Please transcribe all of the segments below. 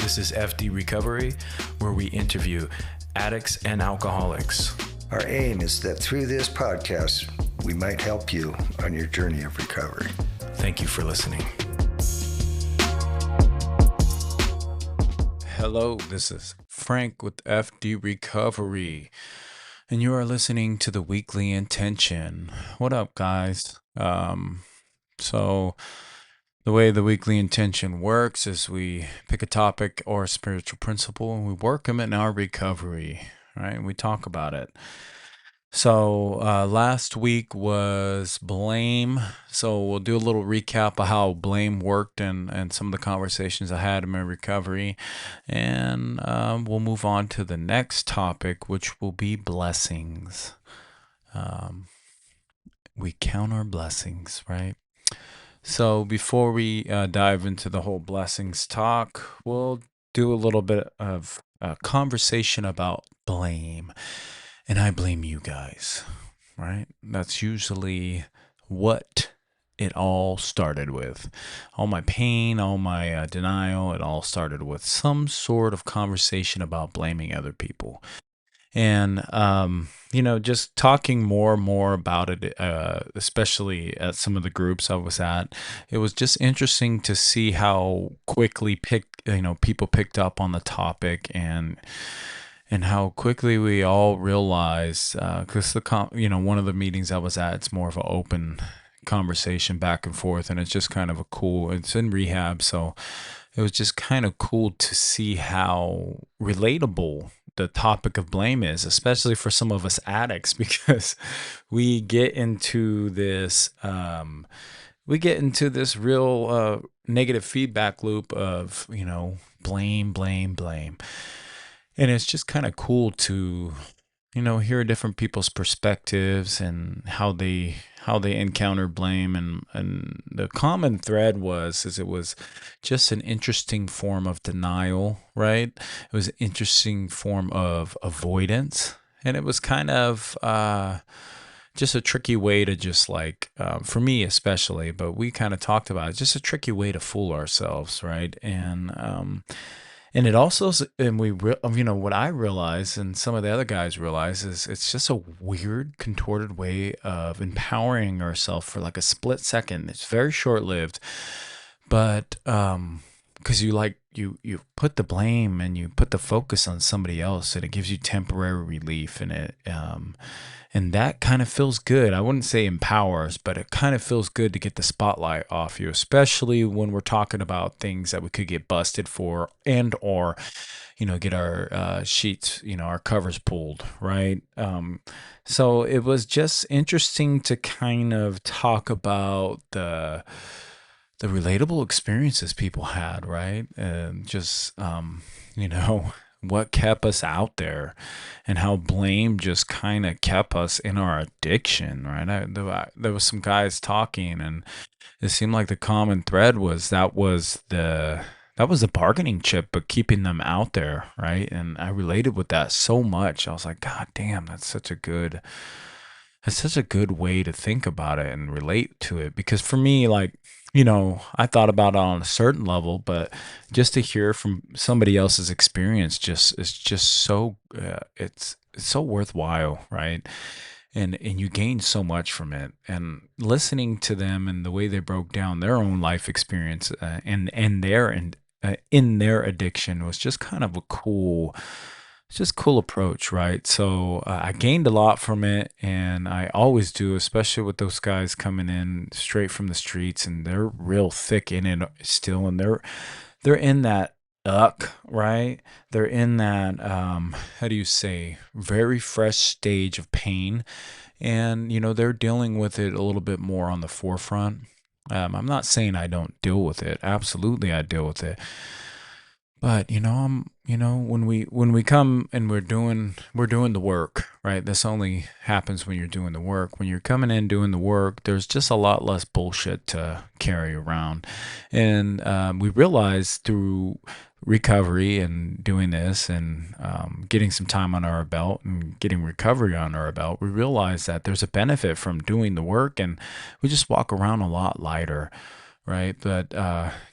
This is F.D. Recovery, where we interview addicts and alcoholics. Our aim is that through this podcast, we might help you on your journey of recovery. Thank you for listening. Hello, this is Frank with F.D. Recovery, and you are listening to the Weekly Intention. What up, guys? So the way the Weekly Intention works is we pick a topic or a spiritual principle and we work them in our recovery, right? And we talk about it. So last week was blame. So we'll do a little recap of how blame worked and some of the conversations I had in my recovery. And we'll move on to the next topic, which will be blessings. We count our blessings, right? So before we dive into the whole blessings talk, we'll do a little bit of a conversation about blame. And I blame you guys, right? That's usually what it all started with. All my pain, all my denial, it all started with some sort of conversation about blaming other people. And, just talking more and more about it, especially at some of the groups I was at, it was just interesting to see how quickly people picked up on the topic and how quickly we all realized, because one of the meetings I was at, it's more of an open conversation back and forth, and it's just kind of it's in rehab, so it was just kind of cool to see how relatable the topic of blame is, especially for some of us addicts, because we get into this real negative feedback loop of blame. And it's just kind of cool to, hear different people's perspectives and how they encounter blame. And the common thread was it was just an interesting form of denial, right? It was an interesting form of avoidance. And it was kind of just a tricky way to just for me especially, but we kind of talked about it, just a tricky way to fool ourselves, right? And it also, what I realize and some of the other guys realize is it's just a weird, contorted way of empowering ourselves for like a split second. It's very short-lived, but because you put the blame and you put the focus on somebody else, and it gives you temporary relief, and that kind of feels good. I wouldn't say empowers, but it kind of feels good to get the spotlight off you, especially when we're talking about things that we could get busted for or get our sheets, our covers pulled, right? So it was just interesting to kind of talk about the relatable experiences people had, right? And just, what kept us out there and how blame just kind of kept us in our addiction, right? There was some guys talking, and it seemed like the common thread was that was the bargaining chip, but keeping them out there, right? And I related with that so much. I was like, God damn, that's such a good way to think about it and relate to it. Because for me, I thought about it on a certain level, but just to hear from somebody else's experience is just so it's so worthwhile, right? And you gain so much from it. And listening to them and the way they broke down their own life experience in their addiction was just kind of a cool approach, right? So I gained a lot from it, and I always do, especially with those guys coming in straight from the streets, and they're real thick in it still, and they're in that right? They're in that how do you say, very fresh stage of pain, and they're dealing with it a little bit more on the forefront. I'm not saying I don't deal with it. Absolutely, I deal with it. But when we come and we're doing the work, right? This only happens when you're doing the work. When you're coming in doing the work, there's just a lot less bullshit to carry around. And we realize through recovery and doing this and getting some time on our belt and getting recovery on our belt, we realize that there's a benefit from doing the work, and we just walk around a lot lighter. right? But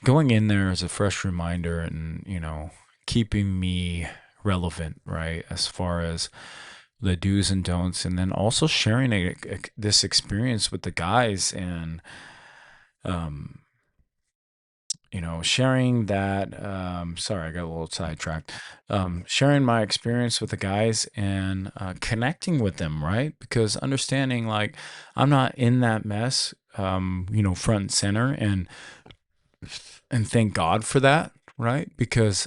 going in there as a fresh reminder and, keeping me relevant, right? As far as the do's and don'ts, and then also sharing this experience with the guys and, um, sharing that, sorry, I got a little sidetracked. Sharing my experience with the guys and connecting with them, right? Because understanding like I'm not in that mess, front and center, and thank God for that, right? Because,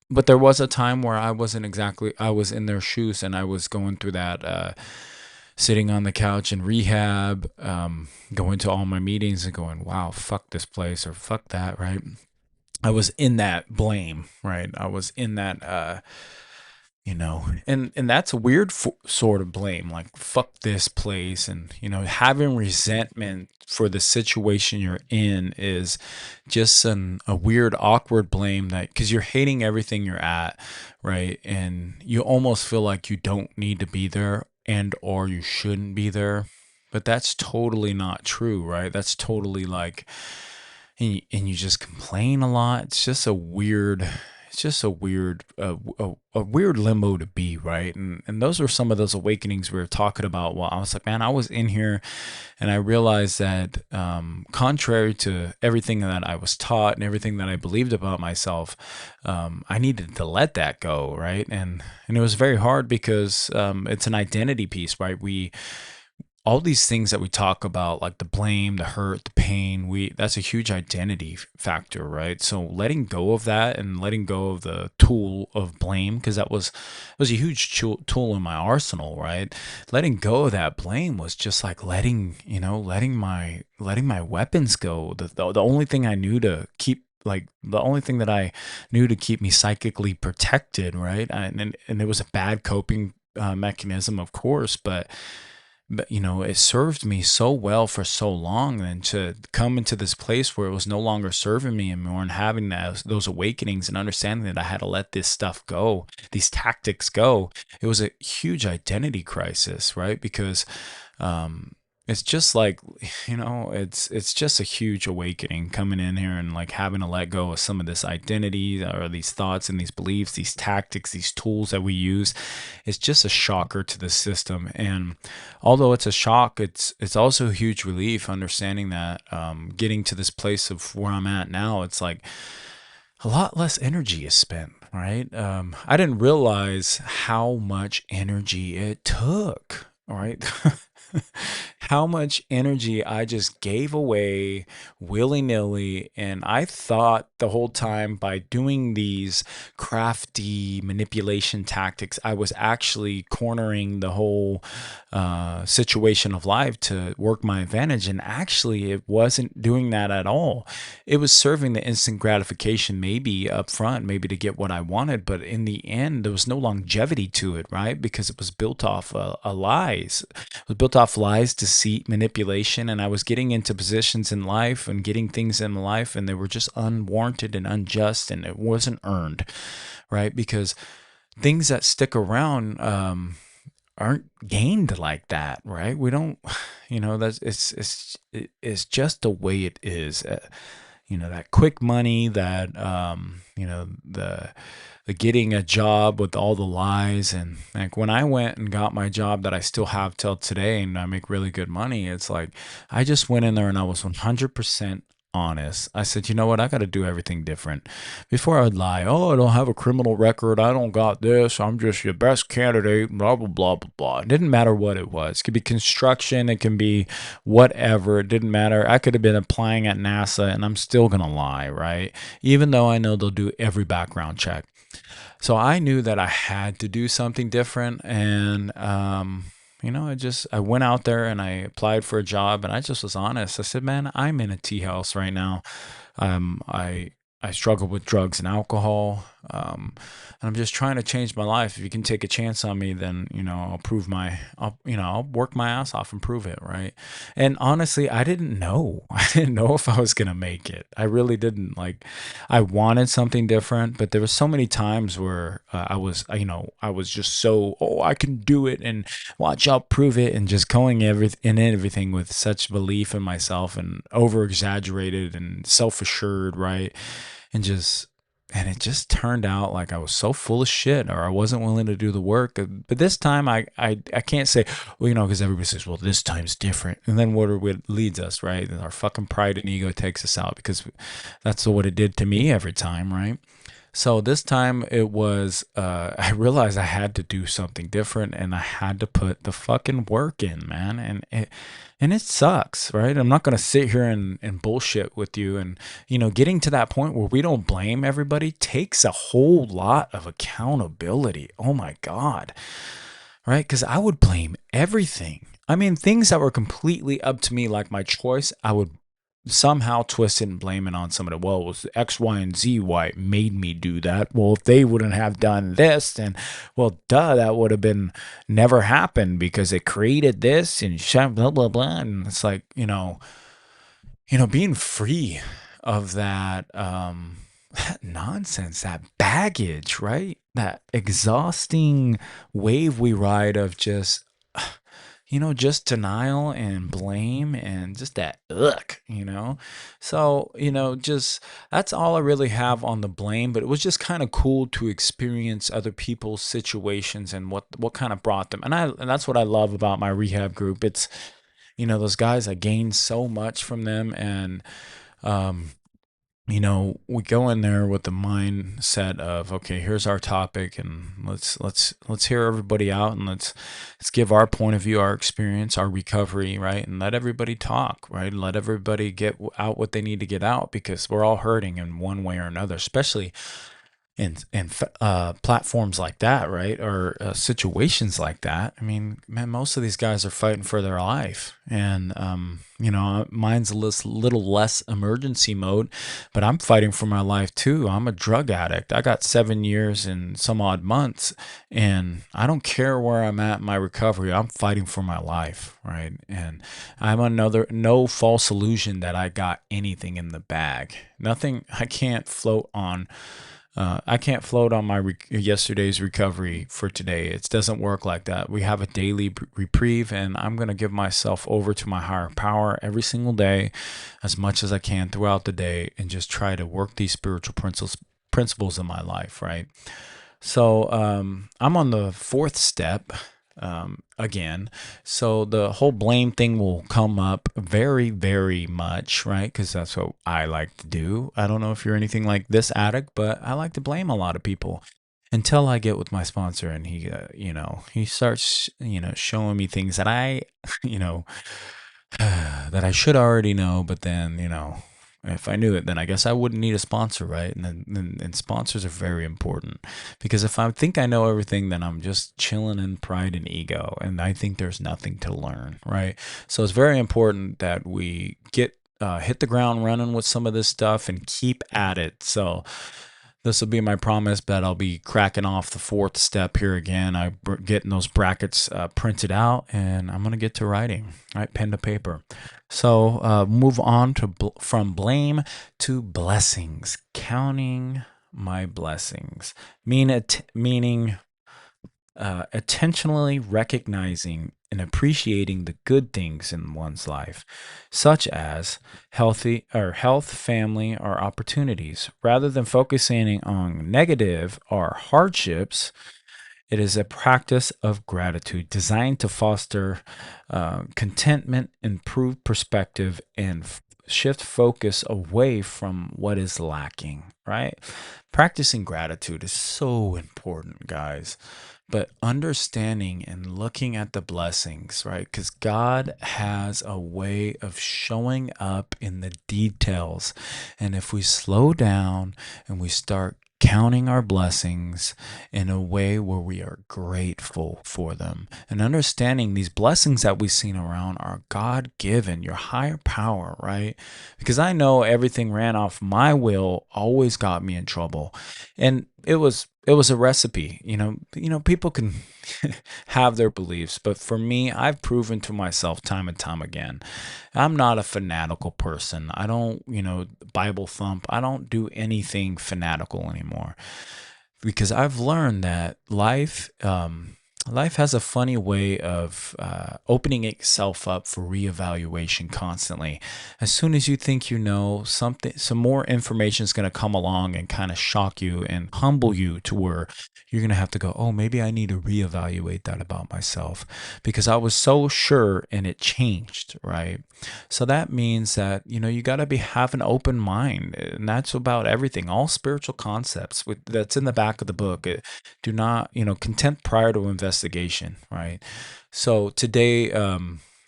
but there was a time where I was in their shoes and I was going through that, sitting on the couch in rehab, going to all my meetings and going, wow, fuck this place or fuck that, right? I was in that blame, right? I was in that, and that's a weird sort of blame, like fuck this place, and having resentment for the situation you're in is just a weird, awkward blame that because you're hating everything you're at, right? And you almost feel like you don't need to be there and or you shouldn't be there, but that's totally not true, right? That's totally like and you just complain a lot. It's just a weird, a weird limbo to be, right? And those were some of those awakenings we were talking about. Well, I was like, man, I was in here, and I realized that, contrary to everything that I was taught and everything that I believed about myself, I needed to let that go, right? And it was very hard because, it's an identity piece, right? All these things that we talk about, like the blame, the hurt, the pain, that's a huge identity factor, right? So letting go of that and letting go of the tool of blame, because that was a huge tool in my arsenal, right? Letting go of that blame was just like letting my weapons go. The only thing I knew to keep, like the only thing that I knew to keep me psychically protected, right? And it was a bad coping, mechanism, of course, but it served me so well for so long, and to come into this place where it was no longer serving me anymore, and having those awakenings and understanding that I had to let this stuff go, these tactics go, it was a huge identity crisis, right? Because, it's just like, it's just a huge awakening coming in here and like having to let go of some of this identity or these thoughts and these beliefs, these tactics, these tools that we use. It's just a shocker to the system. And although it's a shock, it's also a huge relief understanding that, getting to this place of where I'm at now, it's like a lot less energy is spent, right? I didn't realize how much energy it took, all right? How much energy I just gave away willy nilly. And I thought the whole time by doing these crafty manipulation tactics, I was actually cornering the whole, situation of life to work my advantage. And actually, it wasn't doing that at all. It was serving the instant gratification, maybe up front, maybe to get what I wanted. But in the end, there was no longevity to it, right? Because it was built off, lies. It was built off lies, deceit, manipulation, and I was getting into positions in life and getting things in life, and they were just unwarranted and unjust, and it wasn't earned, right? Because things that stick around, aren't gained like that, right? We don't, that's it's just the way it is. That quick money, that, the getting a job with all the lies. And like when I went and got my job that I still have till today and I make really good money, it's like I just went in there and I was 100% honest. I said, you know what? I got to do everything different. Before I would lie, oh, I don't have a criminal record. I don't got this. I'm just your best candidate, blah, blah, blah, blah, blah. It didn't matter what it was. It could be construction. It can be whatever. It didn't matter. I could have been applying at NASA and I'm still going to lie, right? Even though I know they'll do every background check. So I knew that I had to do something different. And, I went out there and I applied for a job and I just was honest. I said, man, I'm in a tea house right now. I struggle with drugs and alcohol. And I'm just trying to change my life. If you can take a chance on me, then, I'll work my ass off and prove it. Right. And honestly, I didn't know. I didn't know if I was going to make it. I really didn't. Like, I wanted something different, but there was so many times where I was just so, oh, I can do it and watch, I'll prove it, and just going everything with such belief in myself and over exaggerated and self assured, right? And just and it just turned out like I was so full of shit, or I wasn't willing to do the work. But this time I can't say, well, because everybody says, well, this time's different. And then what leads us, right? Our fucking pride and ego takes us out, because that's what it did to me every time, right? So this time it was, I realized I had to do something different, and I had to put the fucking work in, man. And it sucks, right? I'm not going to sit here and bullshit with you. And, getting to that point where we don't blame everybody takes a whole lot of accountability. Oh my God. Right? Because I would blame everything. I mean, things that were completely up to me, like my choice, I would somehow twist it and blame it on somebody. Well, it was X, Y, and Z why it made me do that. Well, if they wouldn't have done this, then, well, duh, that would have been never happened because it created this and blah, blah, blah. And it's like, being free of that, that nonsense, that baggage, right? That exhausting wave we ride of just denial and blame and just that So, just that's all I really have on the blame, but it was just kind of cool to experience other people's situations and what kind of brought them. And that's what I love about my rehab group. It's, those guys, I gained so much from them. And um we go in there with the mindset of, okay, here's our topic, and let's hear everybody out, and let's give our point of view, our experience, our recovery, right? And let everybody talk, right? Let everybody get out what they need to get out, because we're all hurting in one way or another, especially in platforms like that, right? Or situations like that. I mean, man, most of these guys are fighting for their life, and mine's a little less emergency mode, but I'm fighting for my life too. I'm a drug addict. I got 7 years and some odd months, and I don't care where I'm at in my recovery. I'm fighting for my life, right? And I'm no false illusion that I got anything in the bag. Nothing. I can't float on my yesterday's recovery for today. It doesn't work like that. We have a daily reprieve, and I'm going to give myself over to my higher power every single day, as much as I can throughout the day, and just try to work these spiritual principles in my life, right? So I'm on the fourth step again. So the whole blame thing will come up very, very much, right? Because that's what I like to do. I don't know if you're anything like this addict, but I like to blame a lot of people until I get with my sponsor, and he starts, showing me things that I, you know, that I should already know, but then, if I knew it, then I guess I wouldn't need a sponsor, right? And sponsors are very important, because if I think I know everything, then I'm just chilling in pride and ego, and I think there's nothing to learn, right? So it's very important that we hit the ground running with some of this stuff and keep at it. So this will be my promise that I'll be cracking off the fourth step here again. I'm getting those brackets printed out, and I'm going to get to writing, right? Pen to paper. So move on from blame to blessings. Counting my blessings. Meaning intentionally recognizing and appreciating the good things in one's life, such as health, family, or opportunities, rather than focusing on negative or hardships. It is a practice of gratitude designed to foster contentment, improve perspective, and shift focus away from what is lacking, right? Practicing gratitude is so important, guys. But understanding and looking at the blessings, right? Because God has a way of showing up in the details. And if we slow down and we start counting our blessings in a way where we are grateful for them, and understanding these blessings that we've seen around are God-given, your higher power, right? Because I know everything ran off my will always got me in trouble. And it was a recipe. People can have their beliefs, but for me, I've proven to myself time and time again, I'm not a fanatical person. I don't, Bible thump. I don't do anything fanatical anymore because I've learned that life has a funny way of opening itself up for reevaluation constantly. As soon as you think you know something, some more information is going to come along and kind of shock you and humble you to where you're going to have to go, oh, maybe I need to reevaluate that about myself because I was so sure and it changed, right? So that means that, you got to have an open mind. And that's about everything, all spiritual concepts that's in the back of the book. Do not, contempt prior to investigation, right? So today,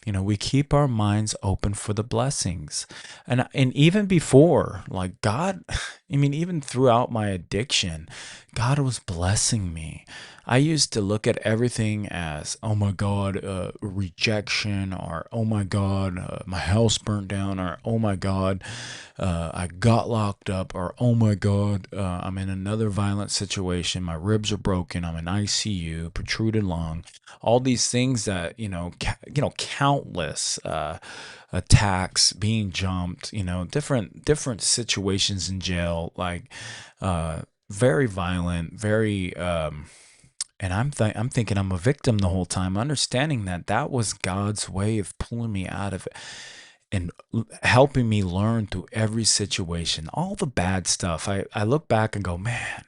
we keep our minds open for the blessings. And even before, like God, I mean, even throughout my addiction, God was blessing me. I used to look at everything as, oh my God, rejection, or oh my God, my house burnt down, or oh my God, I got locked up, or oh my God, I'm in another violent situation. My ribs are broken. I'm in ICU, protruded lung. All these things that countless attacks, being jumped, different situations in jail, like very violent, very. And I'm thinking I'm a victim the whole time, understanding that that was God's way of pulling me out of it and helping me learn through every situation, all the bad stuff. I look back and go, man,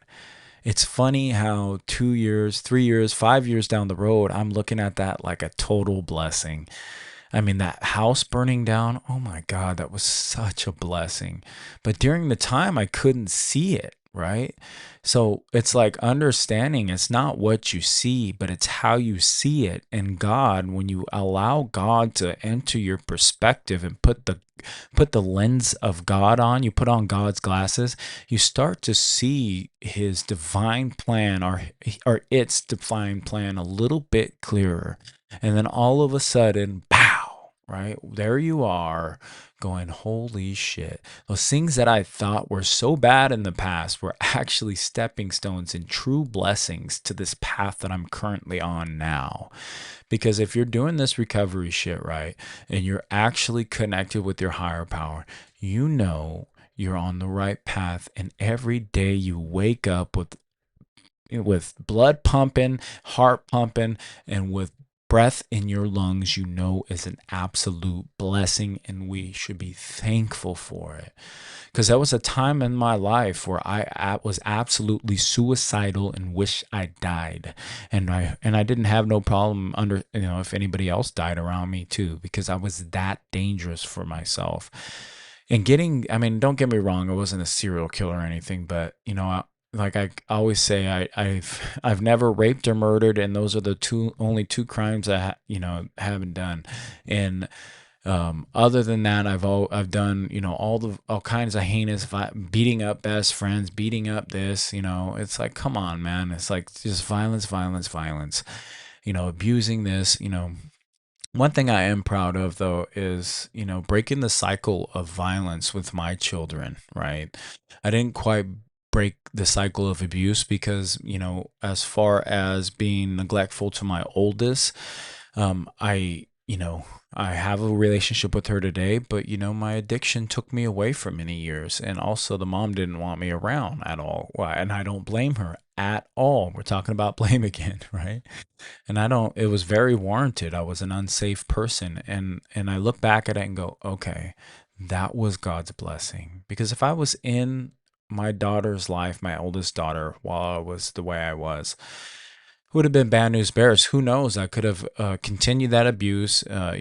it's funny how 2 years, 3 years, 5 years down the road, I'm looking at that like a total blessing. I mean, that house burning down, oh my God, that was such a blessing. But during the time, I couldn't see it, right? So it's like understanding it's not what you see, but it's how you see it. And God, when you allow God to enter your perspective and put the lens of God on, you put on God's glasses, you start to see his divine plan or its divine plan a little bit clearer. And then all of a sudden, pow, right? There you are going, holy shit. Those things that I thought were so bad in the past were actually stepping stones and true blessings to this path that I'm currently on now. Because if you're doing this recovery shit right and you're actually connected with your higher power, you're on the right path. And every day you wake up with blood pumping, heart pumping, and with breath in your lungs, is an absolute blessing, and we should be thankful for it. Because there was a time in my life where I was absolutely suicidal and wish I died, and I didn't have no problem if anybody else died around me too, because I was that dangerous for myself. And I mean, don't get me wrong, I wasn't a serial killer or anything, but like I always say, I've never raped or murdered, and those are the only two crimes haven't done. And other than that, I've done all kinds of heinous beating up best friends, beating up this. It's like, come on, man. It's like just violence, violence, violence. Abusing this. One thing I am proud of, though, is, breaking the cycle of violence with my children, right? I didn't quite break the cycle of abuse because, as far as being neglectful to my oldest, I have a relationship with her today, but, my addiction took me away for many years. And also the mom didn't want me around at all. Why? And I don't blame her at all. We're talking about blame again, right? And it was very warranted. I was an unsafe person. And I look back at it and go, okay, that was God's blessing. Because if I was in my daughter's life, my oldest daughter, while I was the way I was, would have been bad news bears. Who knows? I could have continued that abuse. I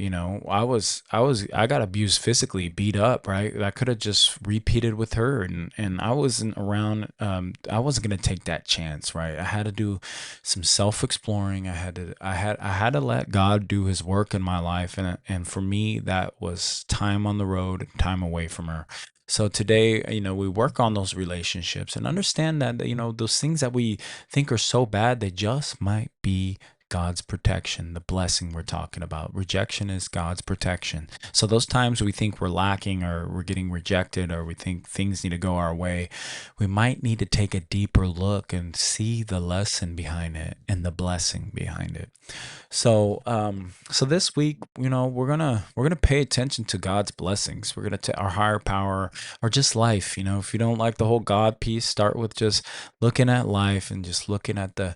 got abused physically, beat up, right? I could have just repeated with her, and I wasn't around. I wasn't gonna take that chance, right? I had to do some self exploring. I had to let God do His work in my life, and for me, that was time on the road, time away from her. So today, we work on those relationships and understand that, those things that we think are so bad, they just might be God's protection, the blessing we're talking about. Rejection is God's protection. So those times we think we're lacking or we're getting rejected or we think things need to go our way, we might need to take a deeper look and see the lesson behind it and the blessing behind it. So, so this week, we're gonna pay attention to God's blessings. We're gonna our higher power, or just life. If you don't like the whole God piece, start with just looking at life and just looking at the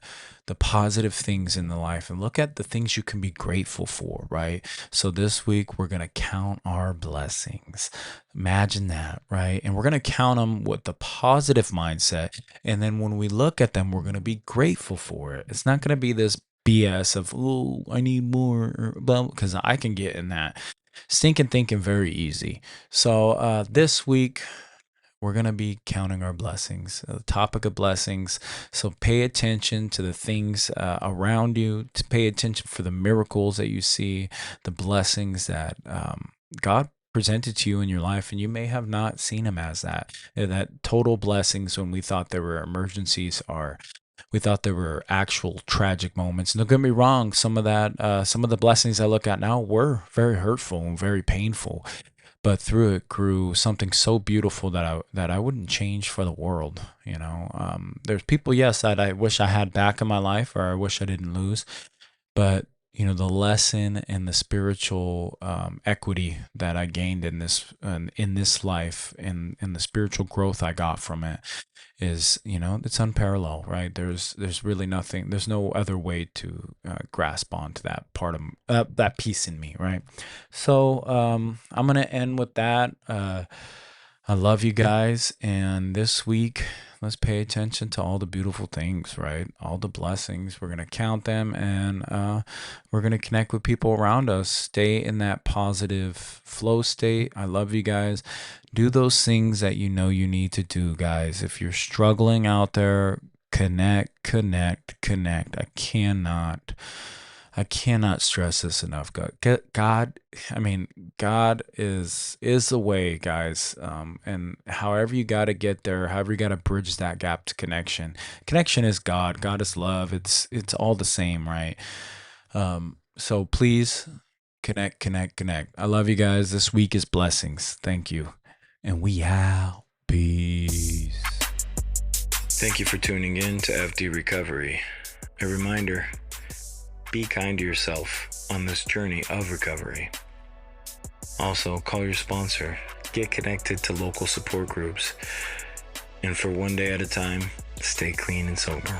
positive things in the life and look at the things you can be grateful for, right? So this week we're gonna count our blessings. Imagine that, right? And we're gonna count them with the positive mindset, and then when we look at them, we're gonna be grateful for it. It's not gonna be this BS of, oh, I need more, because I can get in that stinking thinking very easy. So this week, we're going to be counting our blessings, the topic of blessings. So pay attention to the things around you, to pay attention for the miracles that you see, the blessings that God presented to you in your life, and you may have not seen them as that. That total blessings when we thought there were emergencies we thought there were actual tragic moments. And don't get me wrong, some of the blessings I look at now were very hurtful and very painful, but through it grew something so beautiful that I wouldn't change for the world. There's people, yes, that I wish I had back in my life, or I wish I didn't lose, but the lesson and the spiritual equity that I gained in this life, and the spiritual growth I got from it is, it's unparalleled, right? There's really nothing, there's no other way to grasp onto that part of that piece in me, right? So I'm going to end with that. I love you guys. And this week, let's pay attention to all the beautiful things, right? All the blessings. We're going to count them, and we're going to connect with people around us. Stay in that positive flow state. I love you guys. Do those things that you need to do, guys. If you're struggling out there, connect. I cannot stress this enough. God is the way, guys. And however you got to get there, however you got to bridge that gap to connection. Connection is God. God is love. It's all the same, right? So please connect. I love you guys. This week is blessings. Thank you. And we out. Peace. Thank you for tuning in to F.D. Recovery. A reminder, be kind to yourself on this journey of recovery. Also, call your sponsor, get connected to local support groups, and for one day at a time, stay clean and sober.